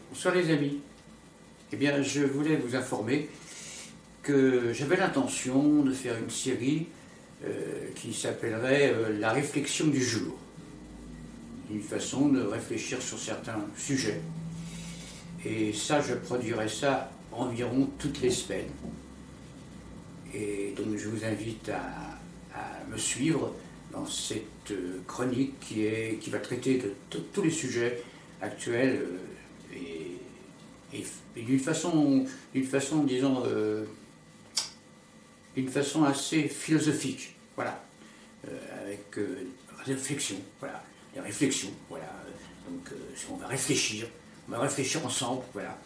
Bonsoir les amis. Eh bien, je voulais vous informer que j'avais l'intention de faire une série qui s'appellerait La réflexion du jour. Une façon de réfléchir sur certains sujets. Et ça, je produirai ça environ toutes les semaines. Et donc, je vous invite à me suivre dans cette chronique qui va traiter de tous les sujets actuels et d'une façon, disons, d'une façon assez philosophique, voilà, avec réflexion, voilà, des réflexions, voilà. Donc, on va réfléchir ensemble, voilà.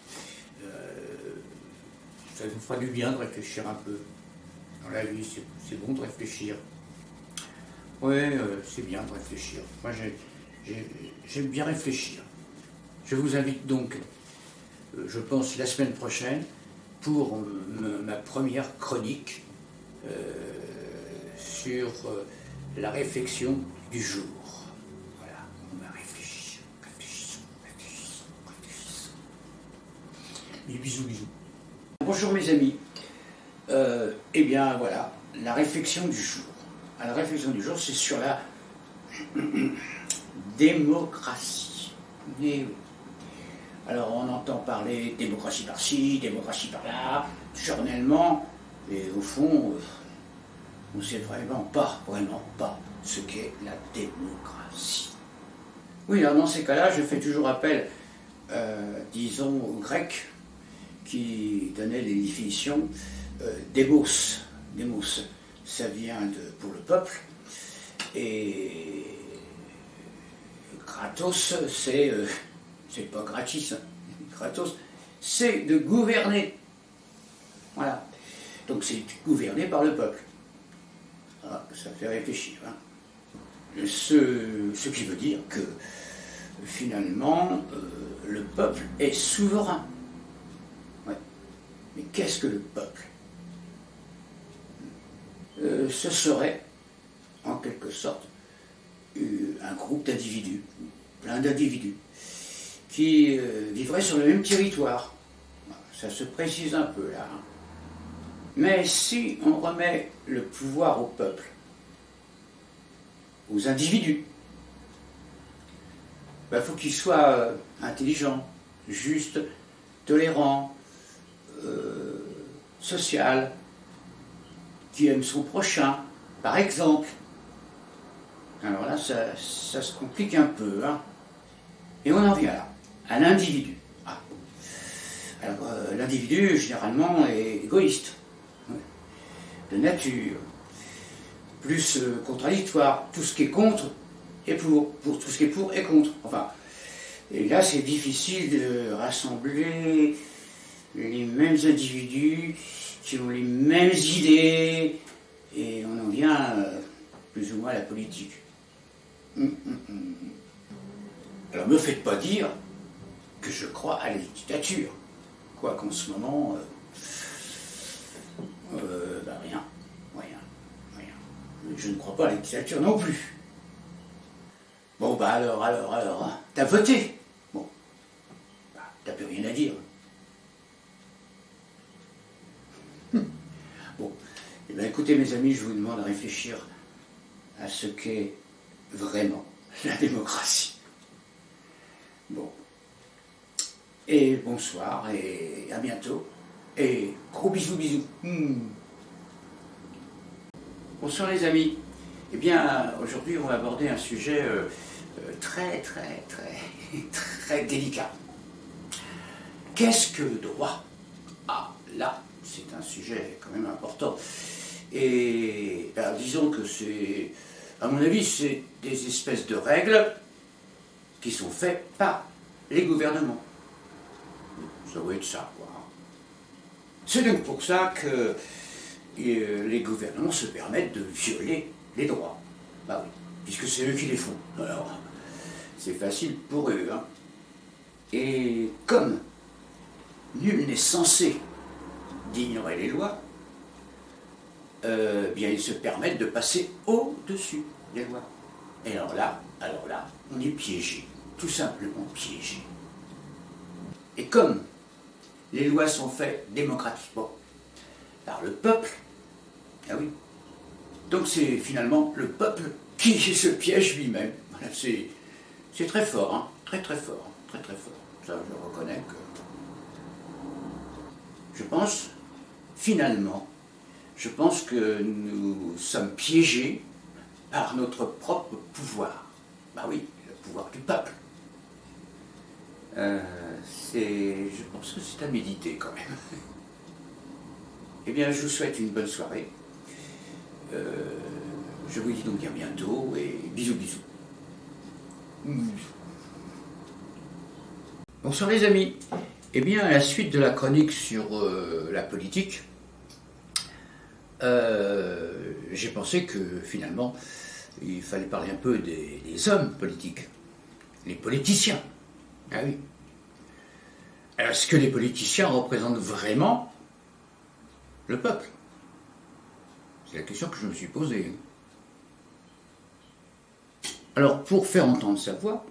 Ça nous fera du bien de réfléchir un peu. Dans la vie, c'est bon de réfléchir. Ouais, c'est bien de réfléchir. Moi, j'aime bien réfléchir. Je vous invite donc, je pense, la semaine prochaine, pour ma première chronique sur la réflexion du jour. Voilà, on va réfléchir, réfléchissons. Bisous. Bonjour mes amis. Eh bien voilà, la réflexion du jour. Alors, la réflexion du jour, c'est sur la démocratie. Et oui. Alors on entend parler démocratie par-ci, démocratie par-là, journellement, et au fond, on ne sait vraiment pas ce qu'est la démocratie. Oui, alors dans ces cas-là, je fais toujours appel, disons, aux Grecs qui donnaient des définitions. Démos, ça vient de pour le peuple, et Kratos, c'est pas gratis, hein. Kratos, c'est de gouverner. Voilà. Donc c'est gouverné par le peuple. Ah, ça fait réfléchir. Hein. Ce qui veut dire que finalement, le peuple est souverain. Ouais. Mais qu'est-ce que le peuple ? Ce serait, en quelque sorte, un groupe d'individus, plein d'individus, qui vivraient sur le même territoire. Ça se précise un peu là. Hein. Mais si on remet le pouvoir au peuple, aux individus, il faut qu'ils soient intelligents, justes, tolérants, social, qui aime son prochain, par exemple. Alors là, ça se complique un peu. Hein. Et on en vient là, à l'individu. Ah. Alors, l'individu, généralement, est égoïste, de nature, plus contradictoire. Tout ce qui est contre est pour tout ce qui est pour est contre. Enfin, et là, c'est difficile de rassembler les mêmes individus qui ont les mêmes idées, et on en vient plus ou moins à la politique. Alors, ne me faites pas dire que je crois à la dictature. Quoi qu'en ce moment, rien. Je ne crois pas à la dictature non plus. Bon, alors, hein, t'as voté. Bon, t'as plus rien à dire. Bon, eh bien, écoutez mes amis, je vous demande de réfléchir à ce qu'est vraiment la démocratie. Bon. Et bonsoir, et à bientôt. Et gros bisous. Bonsoir les amis. Eh bien, aujourd'hui, on va aborder un sujet très délicat. Qu'est-ce que le droit ? Ah, là, c'est un sujet quand même important. Et ben, disons que c'est, à mon avis, c'est des espèces de règles qui sont faites par les gouvernements. Ça doit être ça, quoi. C'est donc pour ça que les gouvernements se permettent de violer les droits. Bah oui, puisque c'est eux qui les font. Alors, c'est facile pour eux. Hein. Et comme nul n'est censé d'ignorer les lois, bien ils se permettent de passer au-dessus des lois. Et alors là, on est piégé, tout simplement piégé. Et comme les lois sont faites démocratiquement par le peuple, ah oui, donc c'est finalement le peuple qui se piège lui-même. Voilà, c'est très fort, hein, très très fort, très très fort. Ça, je reconnais que... Je pense, finalement, je pense que nous sommes piégés par notre propre pouvoir. Bah oui, le pouvoir du peuple. Je pense que c'est à méditer quand même. Eh bien, je vous souhaite une bonne soirée. Je vous dis donc à bientôt et bisous bisous. Bonsoir les amis. Eh bien, à la suite de la chronique sur la politique, j'ai pensé que finalement, il fallait parler un peu des hommes politiques, les politiciens. Ah oui. Est-ce que les politiciens représentent vraiment le peuple? C'est la question que je me suis posée. Alors, pour faire entendre sa voix,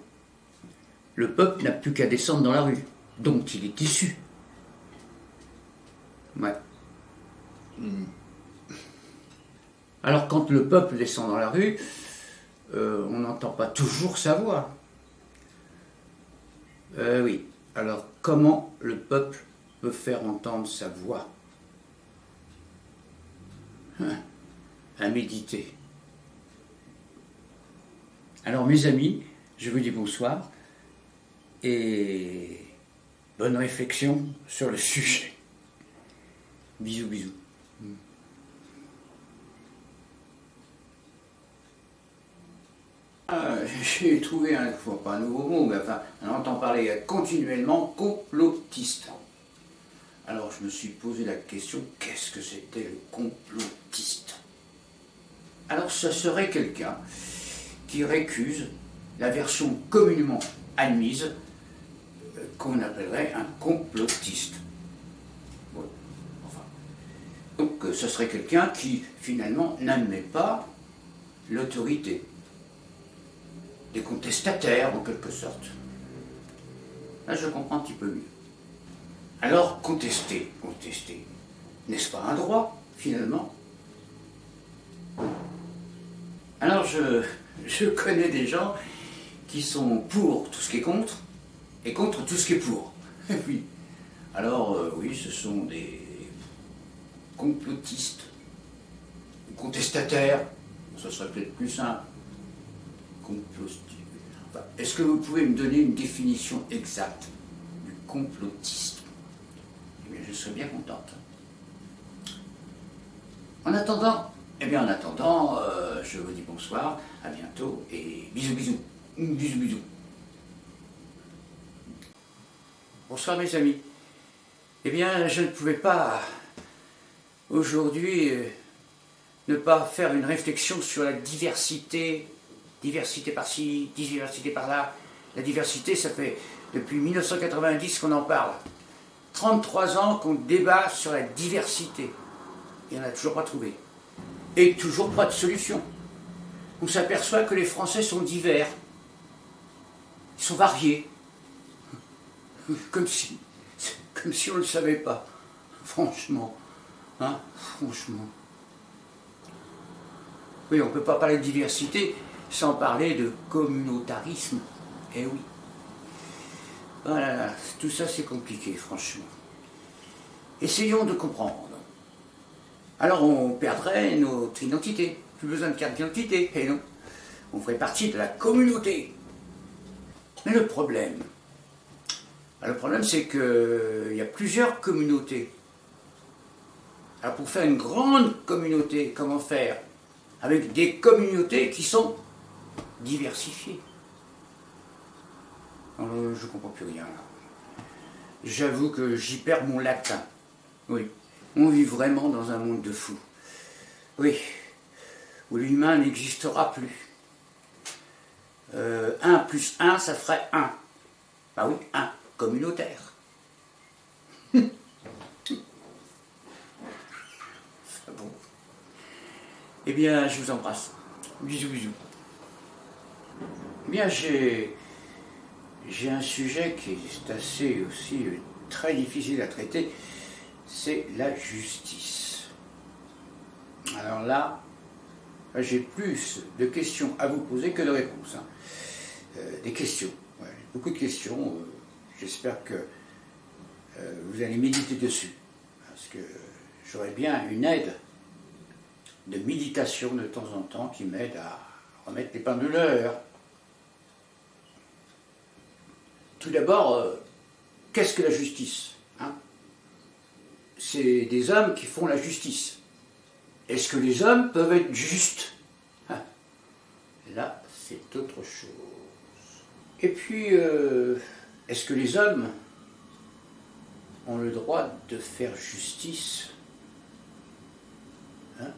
le peuple n'a plus qu'à descendre dans la rue, dont il est issu. Ouais. Alors, quand le peuple descend dans la rue, on n'entend pas toujours sa voix. Oui. Alors, comment le peuple peut faire entendre sa voix? À méditer. Alors, mes amis, je vous dis bonsoir et bonne réflexion sur le sujet. Bisous, bisous. J'ai trouvé pas un nouveau mot, mais enfin, on entend parler continuellement complotiste. Alors je me suis posé la question, qu'est-ce que c'était le complotiste? Alors ce serait quelqu'un qui récuse la version communément admise qu'on appellerait un complotiste. Ouais. Enfin. Donc ce serait quelqu'un qui finalement n'admet pas l'autorité. Des contestataires en quelque sorte. Là je comprends un petit peu mieux. Alors contester, n'est-ce pas un droit finalement? Alors je connais des gens qui sont pour tout ce qui est contre et contre tout ce qui est pour. Oui. Alors oui, ce sont des complotistes, contestataires, ce serait peut-être plus simple. Enfin, est-ce que vous pouvez me donner une définition exacte du complotiste? Eh bien, je serais bien contente. En attendant, je vous dis bonsoir, à bientôt et bisous bisous. Bisous bisous. Bonsoir mes amis. Eh bien, je ne pouvais pas aujourd'hui ne pas faire une réflexion sur la diversité. Diversité par-ci, diversité par-là. La diversité, ça fait depuis 1990 qu'on en parle. 33 ans qu'on débat sur la diversité. Et on n'a toujours pas trouvé. Et toujours pas de solution. On s'aperçoit que les Français sont divers. Ils sont variés. Comme si on ne le savait pas. Franchement. Hein? Franchement. Oui, on ne peut pas parler de diversité sans parler de communautarisme. Eh oui. Voilà, tout ça c'est compliqué, franchement. Essayons de comprendre. Alors on perdrait notre identité. Plus besoin de carte d'identité, et non. On ferait partie de la communauté. Mais le problème c'est qu'il y a plusieurs communautés. Alors pour faire une grande communauté, comment faire? Avec des communautés qui sont diversifiées. Alors, je ne comprends plus rien là. J'avoue que j'y perds mon latin. Oui, on vit vraiment dans un monde de fous. Oui, où l'humain n'existera plus. 1 plus 1, ça ferait 1. Bah oui, 1, communautaire. Ah bon. Eh bien, je vous embrasse. Bisous, bisous. Eh bien, j'ai un sujet qui est assez aussi très difficile à traiter, c'est la justice. Alors là, j'ai plus de questions à vous poser que de réponses. Des questions, ouais, beaucoup de questions. J'espère que vous allez méditer dessus, parce que j'aurais bien une aide de méditation de temps en temps qui m'aide à remettre les pendules à l'heure. Tout d'abord, qu'est-ce que la justice, hein? C'est des hommes qui font la justice. Est-ce que les hommes peuvent être justes? Là, c'est autre chose. Et puis, est-ce que les hommes ont le droit de faire justice, hein?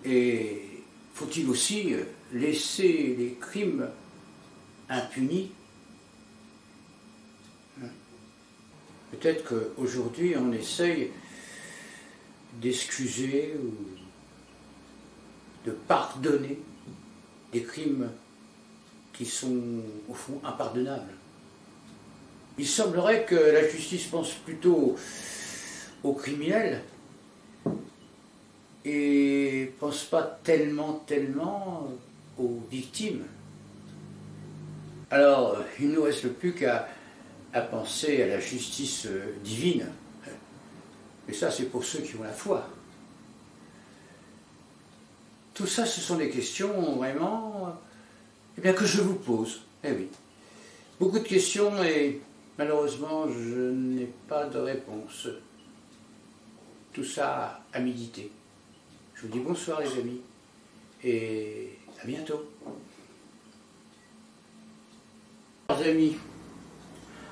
Et faut-il aussi laisser les crimes impunis? Peut-être qu'aujourd'hui, on essaye d'excuser ou de pardonner des crimes qui sont, au fond, impardonnables. Il semblerait que la justice pense plutôt aux criminels et pense pas tellement aux victimes. Alors, il ne nous reste plus qu'à penser à la justice divine. Mais ça, c'est pour ceux qui ont la foi. Tout ça, ce sont des questions vraiment que je vous pose. Eh oui. Beaucoup de questions et malheureusement, je n'ai pas de réponse. Tout ça à méditer. Je vous dis bonsoir les amis et à bientôt. Chers amis,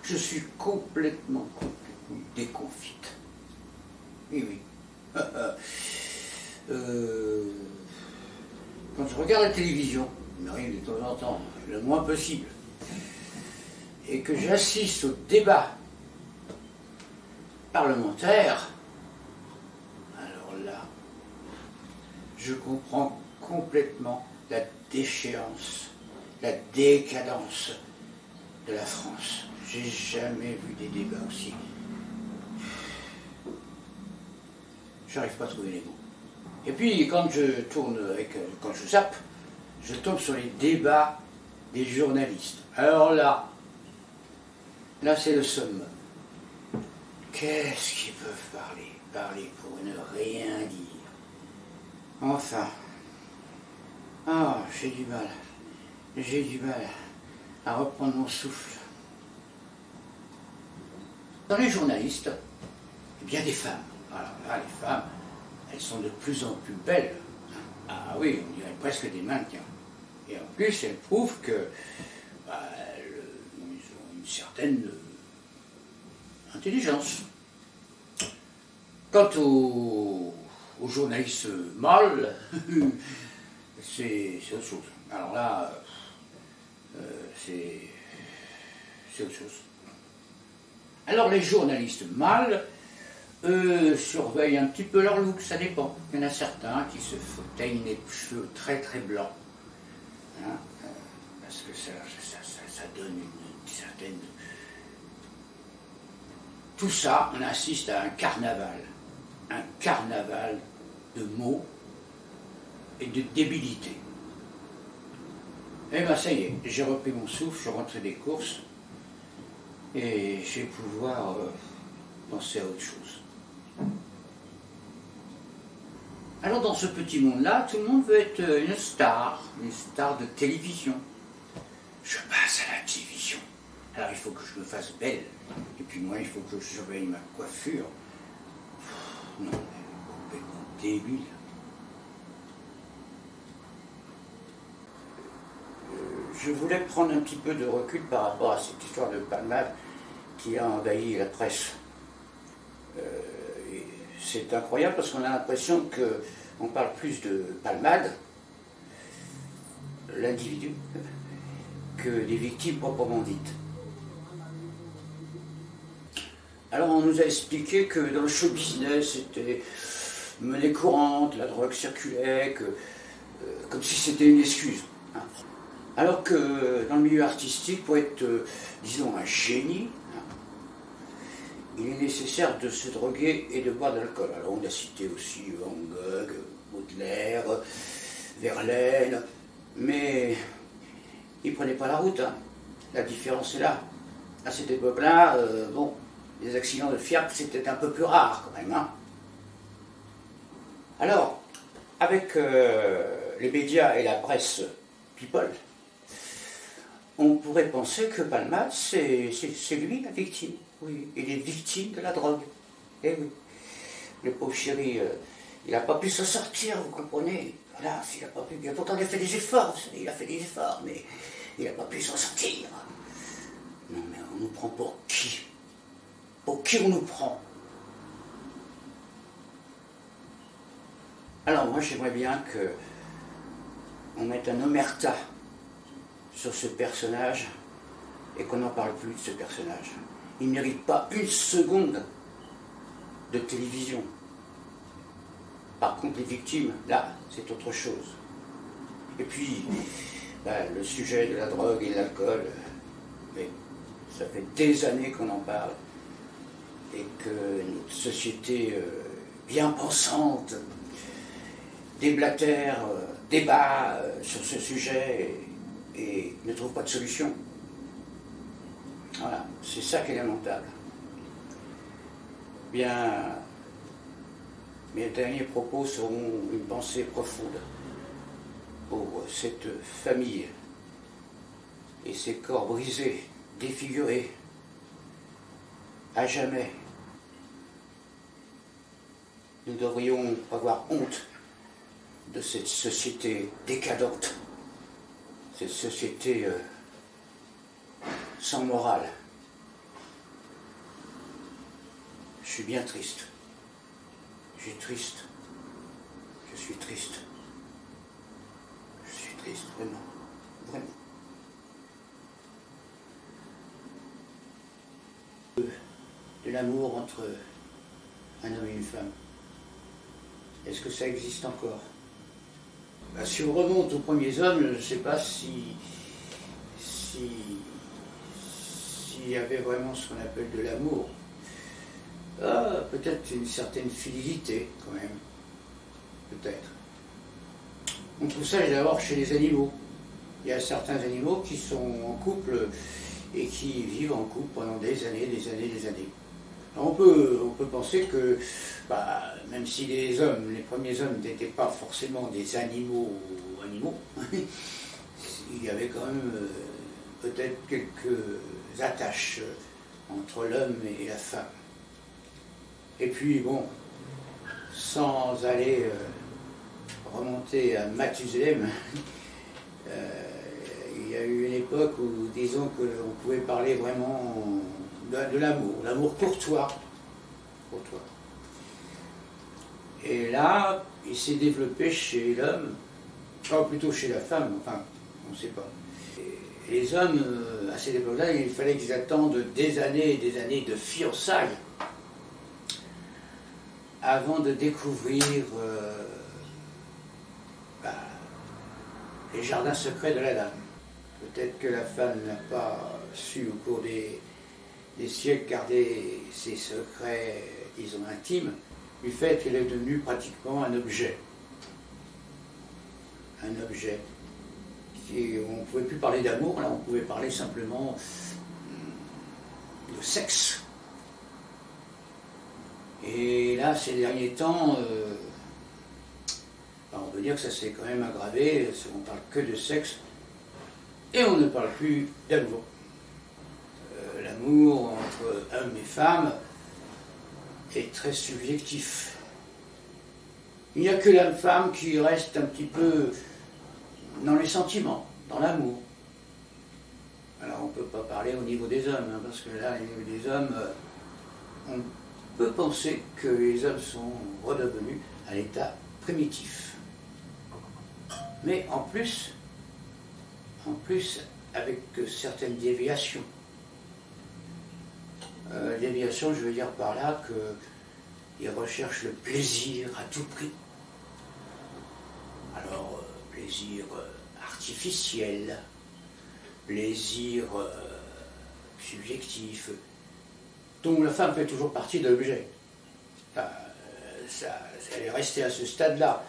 je suis complètement déconfite. Oui, oui. Quand je regarde la télévision, il m'arrive de temps en temps, le moins possible, et que j'assiste au débat parlementaire, alors là, je comprends complètement la déchéance, la décadence de la France. J'ai jamais vu des débats aussi. J'arrive pas à trouver les mots. Et puis quand je tourne quand je zappe, je tombe sur les débats des journalistes. Alors là c'est le summum. Qu'est-ce qu'ils peuvent parler? Parler pour ne rien dire. Enfin. J'ai du mal à reprendre mon souffle. Dans les journalistes, il y a des femmes. Alors là, les femmes, elles sont de plus en plus belles. Ah oui, on dirait presque des mannequins. Et en plus, elles prouvent que ils ont une certaine intelligence. Quant aux journalistes mâles, c'est autre chose. Alors là, c'est autre chose. Alors les journalistes mâles, surveillent un petit peu leur look, ça dépend. Il y en a certains qui se teignent les cheveux très très blancs, hein, parce que ça donne une certaine... Tout ça, on assiste à un carnaval de mots et de débilité. Eh bien ça y est, j'ai repris mon souffle, je rentre des courses, et je vais pouvoir penser à autre chose. Alors dans ce petit monde-là, tout le monde veut être une star de télévision. Je passe à la télévision. Alors il faut que je me fasse belle. Et puis moi, il faut que je surveille ma coiffure. Non, elle est complètement débile. Je voulais prendre un petit peu de recul par rapport à cette histoire de palmade qui a envahi la presse. C'est incroyable parce qu'on a l'impression qu'on parle plus de palmade, l'individu, que des victimes proprement dites. Alors on nous a expliqué que dans le show business c'était monnaie courante, la drogue circulait, comme si c'était une excuse. Hein. Alors que dans le milieu artistique, pour être, disons, un génie, il est nécessaire de se droguer et de boire de l'alcool. Alors on a cité aussi Van Gogh, Baudelaire, Verlaine, mais ils ne prenaient pas la route. Hein. La différence est là. À cette époque-là, bon, les accidents de Fiat, c'était un peu plus rare quand même. Hein. Alors, avec les médias et la presse people, on pourrait penser que Palmade, c'est lui la victime. Oui, il est victime de la drogue. Eh oui. Le pauvre chéri, il n'a pas pu s'en sortir, vous comprenez. Voilà, il n'a pas pu. Pourtant, il a fait des efforts, vous savez, il a fait des efforts, mais il n'a pas pu s'en sortir. Non, mais on nous prend pour qui? Pour qui on nous prend? Alors, moi, j'aimerais bien qu'on mette un omerta sur ce personnage et qu'on n'en parle plus de ce personnage. Il ne mérite pas une seconde de télévision. Par contre, les victimes, là, c'est autre chose. Et puis, le sujet de la drogue et de l'alcool, mais ça fait des années qu'on en parle et que notre société bien pensante déblatère, débat sur ce sujet et ne trouve pas de solution. Voilà, c'est ça qui est lamentable. Bien, mes derniers propos seront une pensée profonde pour cette famille et ces corps brisés, défigurés, à jamais. Nous devrions avoir honte de cette société décadente, cette société sans morale. Je suis bien triste. Je suis triste. Je suis triste. Je suis triste, vraiment. Vraiment. De l'amour entre un homme et une femme. Est-ce que ça existe encore? Si on remonte aux premiers hommes, je ne sais pas s'il y avait vraiment ce qu'on appelle de l'amour. Peut-être une certaine fidélité, quand même. Peut-être. On trouve ça d'abord chez les animaux. Il y a certains animaux qui sont en couple et qui vivent en couple pendant des années, des années, des années. Alors on peut penser que, même si les premiers hommes n'étaient pas forcément des animaux, il y avait quand même peut-être quelques attaches entre l'homme et la femme. Et puis bon, sans aller remonter à Mathusalem, il y a eu une époque où, disons, qu'on pouvait parler vraiment de l'amour courtois. Et là, il s'est développé chez l'homme, plutôt chez la femme, enfin, on ne sait pas. Et les hommes, à cette époque-là, il fallait qu'ils attendent des années et des années de fiançailles avant de découvrir les jardins secrets de la dame. Peut-être que la femme n'a pas su, au cours des siècles, garder ses secrets, disons, intimes, du fait qu'elle est devenue pratiquement un objet. Un objet. On ne pouvait plus parler d'amour, là on pouvait parler simplement de sexe. Et là, ces derniers temps, on peut dire que ça s'est quand même aggravé, on ne parle que de sexe, et on ne parle plus d'amour. L'amour entre hommes et femmes est très subjectif. Il n'y a que la femme qui reste un petit peu dans les sentiments, dans l'amour. Alors on ne peut pas parler au niveau des hommes, parce que là, au niveau des hommes, on peut penser que les hommes sont redevenus à l'état primitif. Mais en plus avec certaines déviations. Déviation, je veux dire par là qu'ils recherchent le plaisir à tout prix. Alors, plaisir artificiel, plaisir subjectif, dont la femme fait toujours partie de l'objet. Elle est restée à ce stade-là.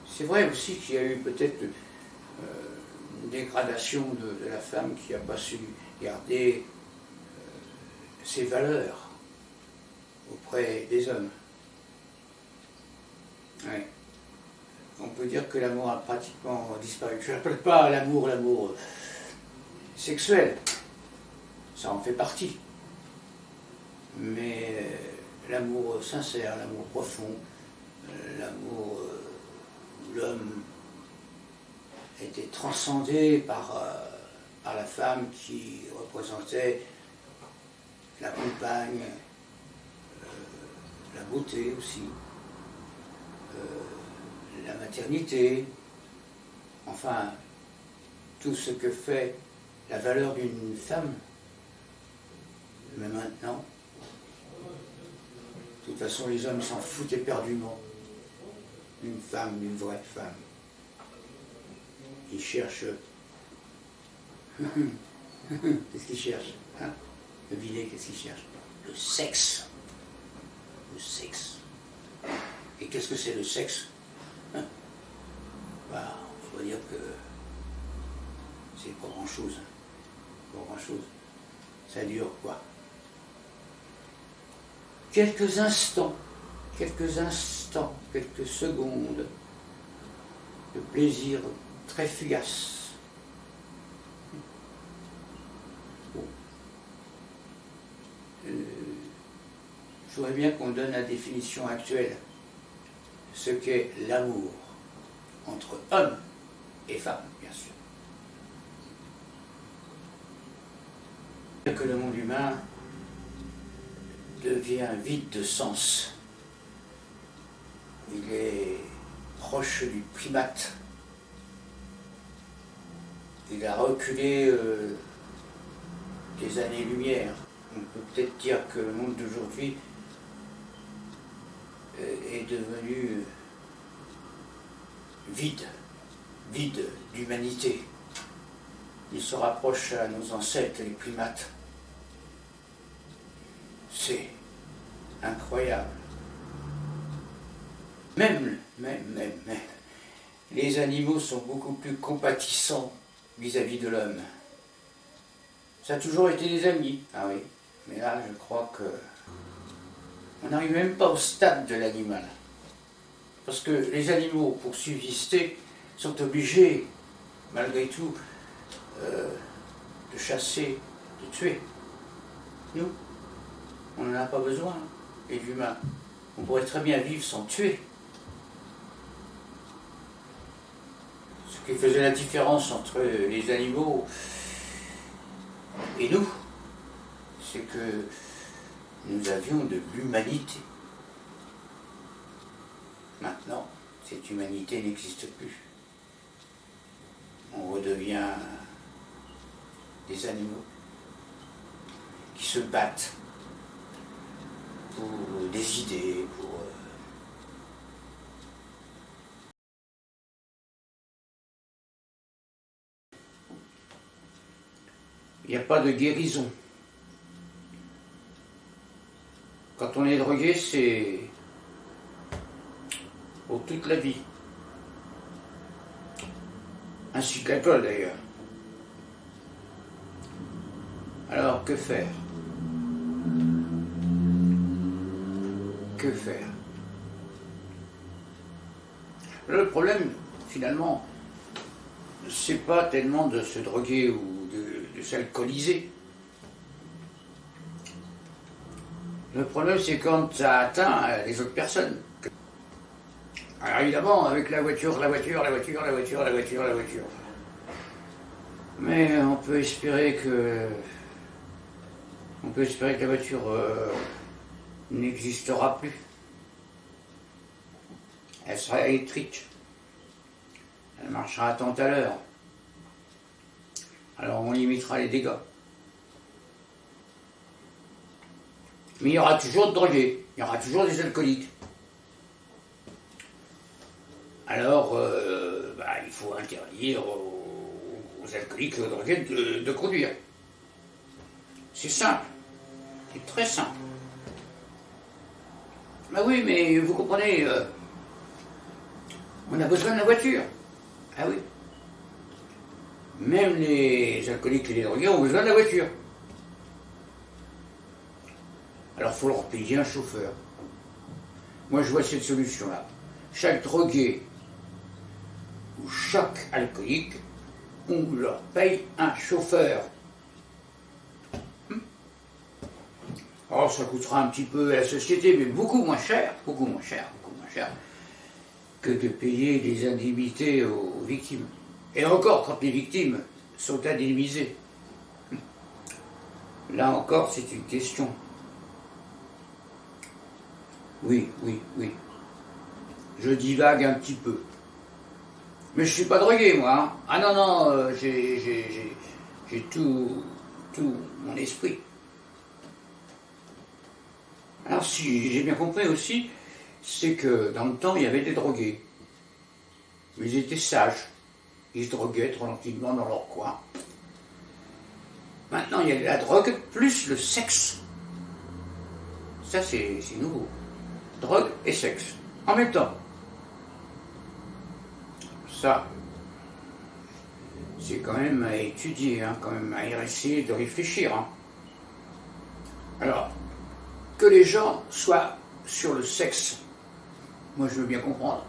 C'est vrai aussi qu'il y a eu peut-être une dégradation de la femme qui n'a pas su garder ses valeurs auprès des hommes. Ouais. On peut dire que l'amour a pratiquement disparu. Je n'appelle pas l'amour sexuel, ça en fait partie. Mais l'amour sincère, l'amour profond, l'amour où l'homme était transcendé par la femme qui représentait la compagne, la beauté aussi, la maternité, enfin, tout ce que fait la valeur d'une femme. Mais maintenant, de toute façon, les hommes s'en foutent éperdument d'une femme, d'une vraie femme. Ils cherchent... Qu'est-ce qu'ils cherchent, hein? Devinez, qu'est-ce qu'ils cherchent? Le sexe. Le sexe. Et qu'est-ce que c'est le sexe, hein? Bah, on va dire que c'est pas grand-chose. Pas grand-chose. Ça dure quoi? Quelques instants, quelques secondes de plaisir très fugace. Bon. Je voudrais bien qu'on donne la définition actuelle de ce qu'est l'amour entre hommes et femmes, bien sûr. Que le monde humain devient vide de sens. Il est proche du primate. Il a reculé des années-lumière. On peut peut-être dire que le monde d'aujourd'hui est devenu vide d'humanité. Il se rapproche à nos ancêtres, les primates. C'est incroyable. Même, les animaux sont beaucoup plus compatissants vis-à-vis de l'homme. Ça a toujours été des amis, ah oui. Mais là, je crois que on n'arrive même pas au stade de l'animal. Parce que les animaux, pour subsister, sont obligés, malgré tout, de chasser, de tuer. Nous, on n'en a pas besoin, les humains. On pourrait très bien vivre sans tuer. Ce qui faisait la différence entre les animaux et nous, c'est que nous avions de l'humanité. Maintenant, cette humanité n'existe plus. On redevient des animaux qui se battent pour des idées, pour... Il n'y a pas de guérison. Quand on est drogué, c'est pour toute la vie. Ainsi que l'alcool d'ailleurs. Alors, que faire? Que faire? Le problème, finalement, c'est pas tellement de se droguer ou de s'alcooliser. Le problème, c'est quand ça atteint les autres personnes. Alors évidemment, avec la voiture. Mais on peut espérer que la voiture n'existera plus. Elle sera électrique. Elle marchera à tant à l'heure. Alors on limitera les dégâts. Mais il y aura toujours de drogués, il y aura toujours des alcooliques. Alors, il faut interdire aux aux alcooliques et aux drogués de conduire. C'est simple. C'est très simple. Bah oui, mais vous comprenez, on a besoin de la voiture. Ah oui. Même les alcooliques et les drogués ont besoin de la voiture. Alors il faut leur payer un chauffeur. Moi je vois cette solution-là. Chaque drogué ou chaque alcoolique, on leur paye un chauffeur. Oh, ça coûtera un petit peu à la société, mais beaucoup moins cher que de payer des indemnités aux victimes. Et encore, quand les victimes sont indemnisées. Là encore, c'est une question. Oui. Je divague un petit peu. Mais je suis pas drogué, moi. Hein. Ah non, j'ai tout mon esprit. Alors si j'ai bien compris aussi, c'est que dans le temps, il y avait des drogués. Mais ils étaient sages. Ils se droguaient tranquillement dans leur coin. Maintenant, il y a la drogue plus le sexe. Ça, c'est nouveau. Drogue et sexe. En même temps. Ça, c'est quand même à étudier, hein, quand même à essayer de réfléchir. Hein. Alors, que les gens soient sur le sexe, moi je veux bien comprendre.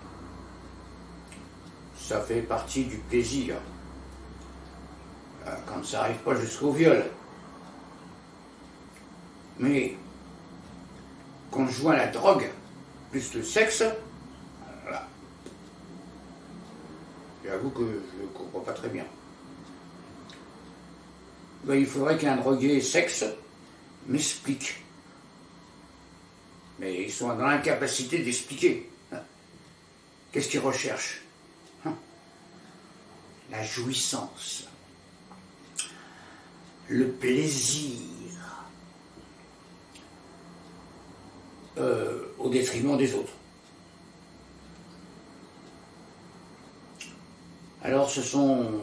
Ça fait partie du plaisir. Quand ça n'arrive pas jusqu'au viol. Mais quand je joins la drogue plus le sexe, voilà. J'avoue que je ne comprends pas très bien. Ben, il faudrait qu'un drogué sexe m'explique. Mais ils sont dans l'incapacité d'expliquer. Qu'est-ce qu'ils recherchent? La jouissance, le plaisir, au détriment des autres. Alors ce sont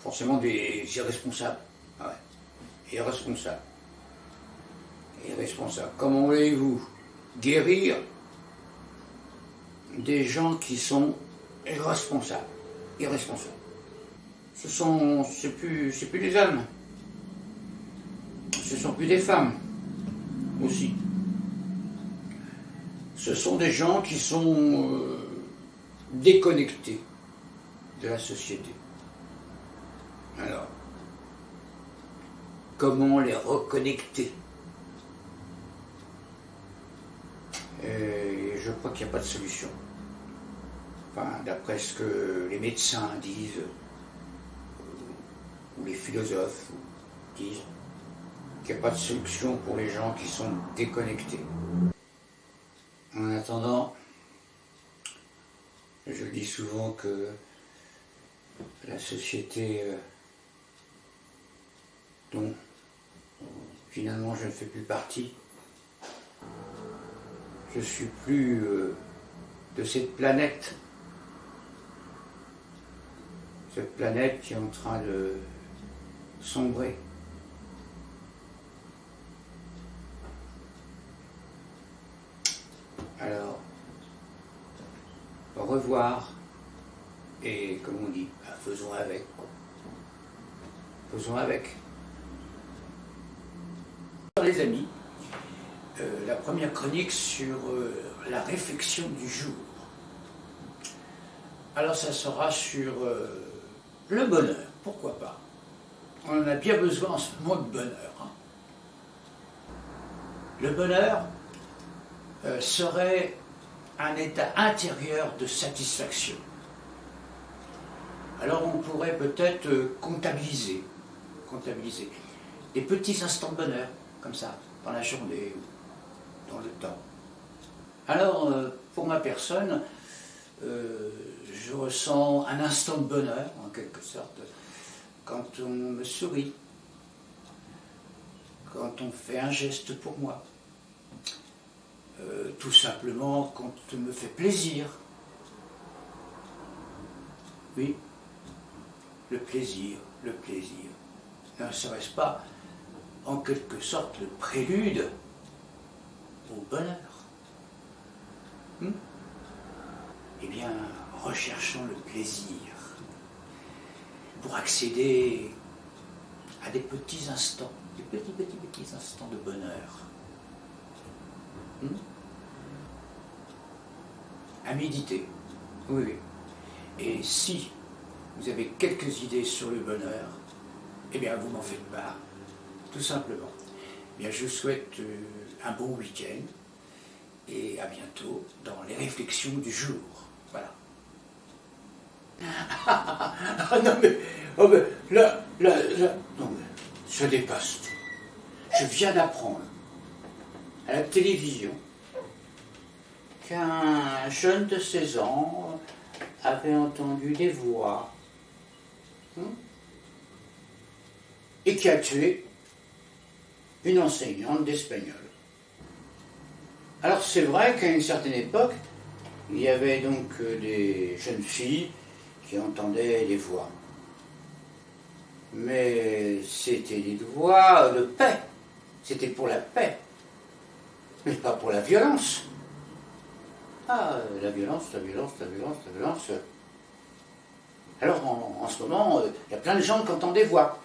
forcément des irresponsables. Ah ouais. Irresponsables. Comment voulez-vous guérir des gens qui sont irresponsables? C'est plus des hommes. Ce sont plus des femmes aussi. Ce sont des gens qui sont déconnectés de la société. Alors, comment les reconnecter? Et je crois qu'il n'y a pas de solution. Enfin, d'après ce que les médecins disent, ou les philosophes disent, qu'il n'y a pas de solution pour les gens qui sont déconnectés. En attendant, je dis souvent que la société dont finalement je ne fais plus partie, je suis plus de cette planète qui est en train de sombrer. Alors, au revoir, et comme on dit, faisons avec. Faisons avec. Les amis, la première chronique sur la réflexion du jour. Alors ça sera sur le bonheur, pourquoi pas. On en a bien besoin en ce moment de bonheur. Hein. Le bonheur serait un état intérieur de satisfaction. Alors on pourrait peut-être comptabiliser des petits instants de bonheur, comme ça, dans la journée ou dans le temps. Alors, pour ma personne, je ressens un instant de bonheur, en quelque sorte, quand on me sourit, quand on fait un geste pour moi, tout simplement quand on me fait plaisir. Oui. le plaisir, le plaisir. Ne serait-ce pas en quelque sorte le prélude au bonheur? Eh bien, recherchons le plaisir pour accéder à des petits instants, des petits instants de bonheur. À méditer, oui, oui. Et si vous avez quelques idées sur le bonheur, eh bien, vous m'en faites part, tout simplement. Eh bien, je vous souhaite un bon week-end et à bientôt dans les réflexions du jour. Voilà. Ah non mais, oh mais là, non mais, ça dépasse tout. Je viens d'apprendre à la télévision qu'un jeune de 16 ans avait entendu des voix et qui a tué une enseignante d'espagnol. Alors c'est vrai qu'à une certaine époque, il y avait donc des jeunes filles qui entendaient des voix. Mais c'était des voix de paix. C'était pour la paix. Mais pas pour la violence. Ah, la violence. Alors en ce moment, il y a plein de gens qui entendent des voix.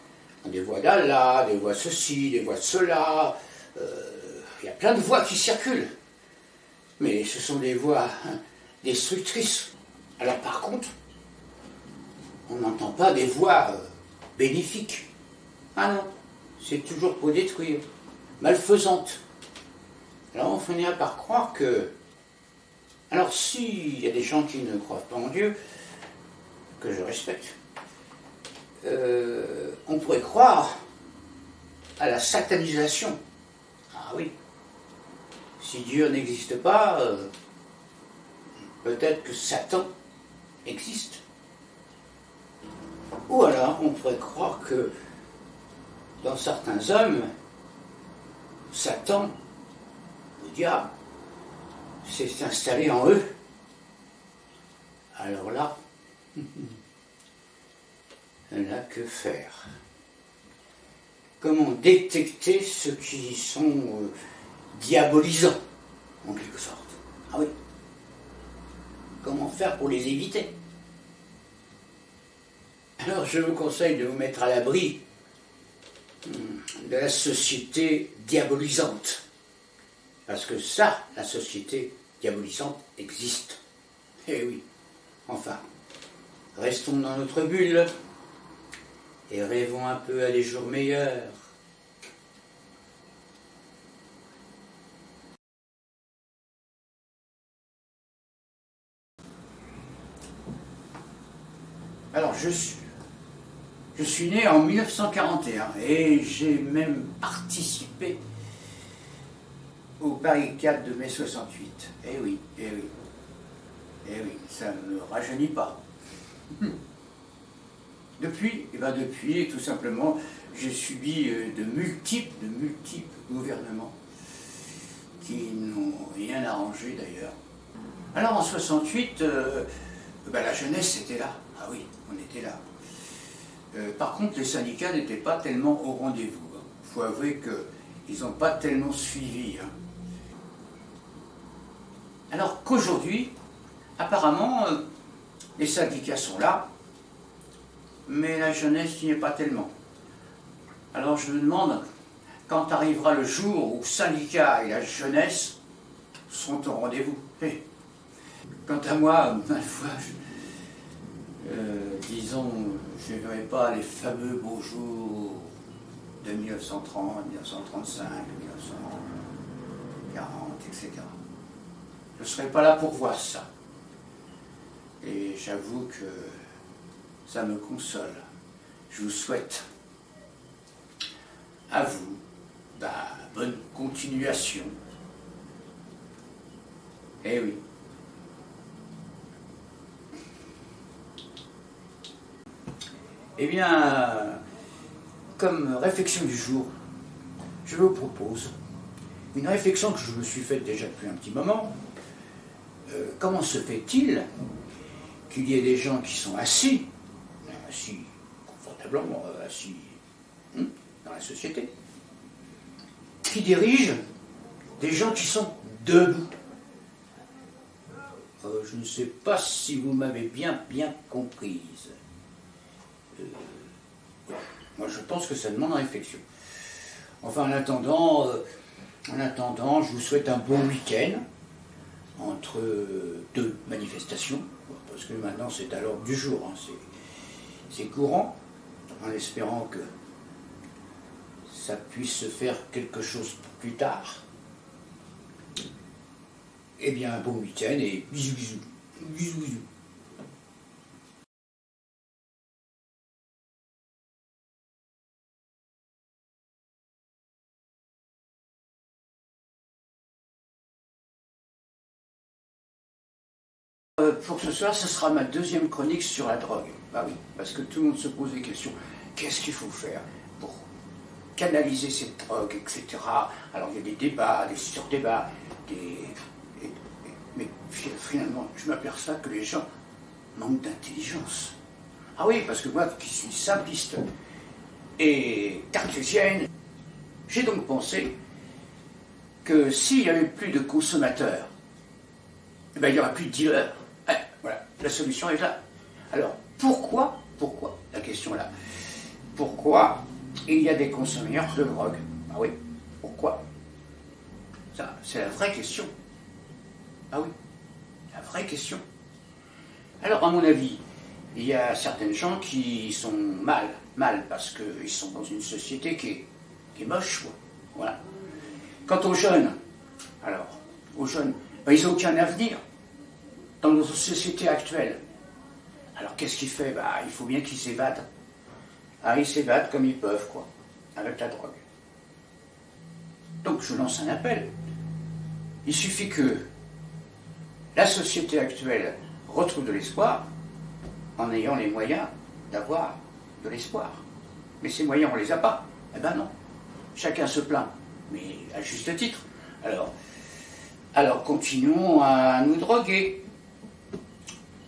Des voix d'Allah, des voix ceci, des voix de cela. Il y a plein de voix qui circulent. Mais ce sont des voix destructrices. Alors par contre, on n'entend pas des voix bénéfiques. Ah non, c'est toujours pour détruire, malfaisantes. Alors on finira par croire que... Alors s'il y a des gens qui ne croient pas en Dieu, que je respecte, on pourrait croire à la satanisation. Ah oui. Si Dieu n'existe pas, peut-être que Satan existe. Ou alors on pourrait croire que dans certains hommes, Satan, le diable, s'est installé en eux. Alors là, que faire? Comment détecter ceux qui sont diabolisants, en quelque sorte? Ah oui. Comment faire pour les éviter? Alors je vous conseille de vous mettre à l'abri de la société diabolisante. Parce que ça, la société diabolisante existe. Eh oui. Enfin, restons dans notre bulle et rêvons un peu à des jours meilleurs. Alors, je suis né en 1941 et j'ai même participé aux barricades de mai 68. Eh oui, ça ne me rajeunit pas. Depuis, tout simplement, j'ai subi de multiples gouvernements qui n'ont rien arrangé d'ailleurs. Alors en 68, la jeunesse était là. Ah oui, on était là. Par contre, les syndicats n'étaient pas tellement au rendez-vous. Il faut avouer qu'ils n'ont pas tellement suivi. Alors qu'aujourd'hui, apparemment, les syndicats sont là, mais la jeunesse n'y est pas tellement. Alors je me demande, quand arrivera le jour où syndicats et la jeunesse seront au rendez-vous. Quant à moi, ma foi, disons, je ne verrai pas les fameux beaux jours de 1930, 1935, 1940, etc. Je ne serai pas là pour voir ça. Et j'avoue que ça me console. Je vous souhaite à vous bonne continuation. Eh oui. Eh bien, comme réflexion du jour, je vous propose une réflexion que je me suis faite déjà depuis un petit moment. Comment se fait-il qu'il y ait des gens qui sont assis confortablement assis dans la société, qui dirige des gens qui sont debout. Je ne sais pas si vous m'avez bien comprise. Moi, je pense que ça demande réflexion. Enfin, en attendant, je vous souhaite un bon week-end entre deux manifestations, parce que maintenant c'est à l'ordre du jour, hein, c'est courant, en espérant que ça puisse se faire quelque chose plus tard. Eh bien, un bon week-end et bisous, bisous. Bisous, bisous. Pour ce soir, ce sera ma deuxième chronique sur la drogue. Bah oui, parce que tout le monde se pose des questions. Qu'est-ce qu'il faut faire pour canaliser cette drogue, etc. Alors il y a des débats, des surdébats, mais finalement, je m'aperçois que les gens manquent d'intelligence. Ah oui, parce que moi, qui suis simpliste et cartésienne, j'ai donc pensé que s'il n'y avait plus de consommateurs, eh ben, il n'y aura plus de dealers. Voilà, la solution est là. Alors, pourquoi, la question est là, pourquoi il y a des consommateurs de drogue? Ah oui, pourquoi? Ça, c'est la vraie question. Ah oui, la vraie question. Alors, à mon avis, il y a certaines gens qui sont mal, parce qu'ils sont dans une société qui est moche, quoi. Voilà. Quant aux jeunes, alors, ben, ils n'ont aucun avenir dans notre société actuelle. Alors qu'est-ce qu'ils font? Bah, il faut bien qu'ils s'évadent. Ah, ils s'évadent comme ils peuvent, quoi, avec la drogue. Donc je lance un appel. Il suffit que la société actuelle retrouve de l'espoir en ayant les moyens d'avoir de l'espoir. Mais ces moyens, on ne les a pas. Eh ben non. Chacun se plaint, mais à juste titre. Alors continuons à nous droguer,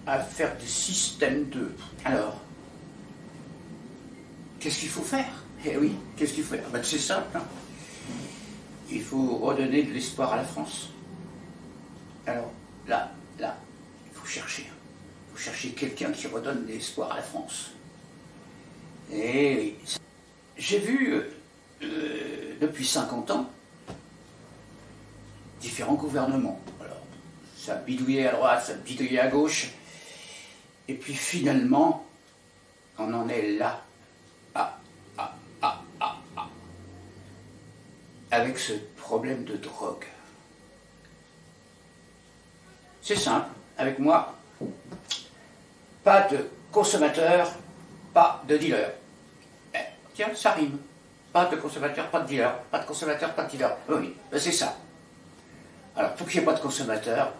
à faire des systèmes de... Alors, qu'est-ce qu'il faut faire? Eh oui, qu'est-ce qu'il faut faire? Ben, c'est simple, hein. Il faut redonner de l'espoir à la France. Alors, là, il faut chercher. Il faut chercher quelqu'un qui redonne de l'espoir à la France. Et j'ai vu, depuis 50 ans, différents gouvernements. Alors, ça bidouillait à droite, ça bidouillait à gauche. Et puis finalement, on en est là. Avec ce problème de drogue. C'est simple, avec moi, pas de consommateur, pas de dealer. Tiens, ça rime. Pas de consommateur, pas de dealer. Pas de consommateur, pas de dealer. Oui, ben c'est ça. Alors, pour qu'il n'y ait pas de consommateur,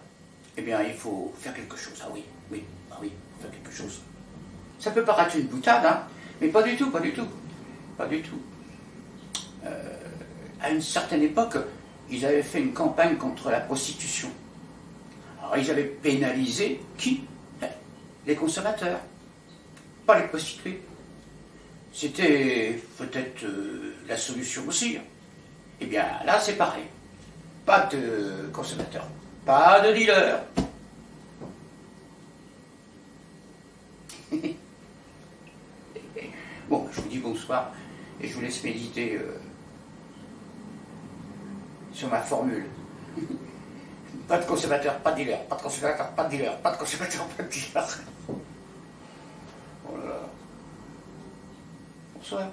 eh bien, il faut faire quelque chose. Ah oui, il faut faire quelque chose. Ça peut paraître une boutade, hein, mais pas du tout. À une certaine époque, ils avaient fait une campagne contre la prostitution. Alors, ils avaient pénalisé qui? Les consommateurs, pas les prostituées. C'était peut-être la solution aussi. Eh bien, là, c'est pareil. Pas de consommateurs, pas de dealers. Bon, je vous dis bonsoir et je vous laisse méditer sur ma formule. Pas de consommateur, pas de dealer, pas de consommateur, pas de dealer, pas de consommateur, pas de dealer. Oh là là. Bonsoir.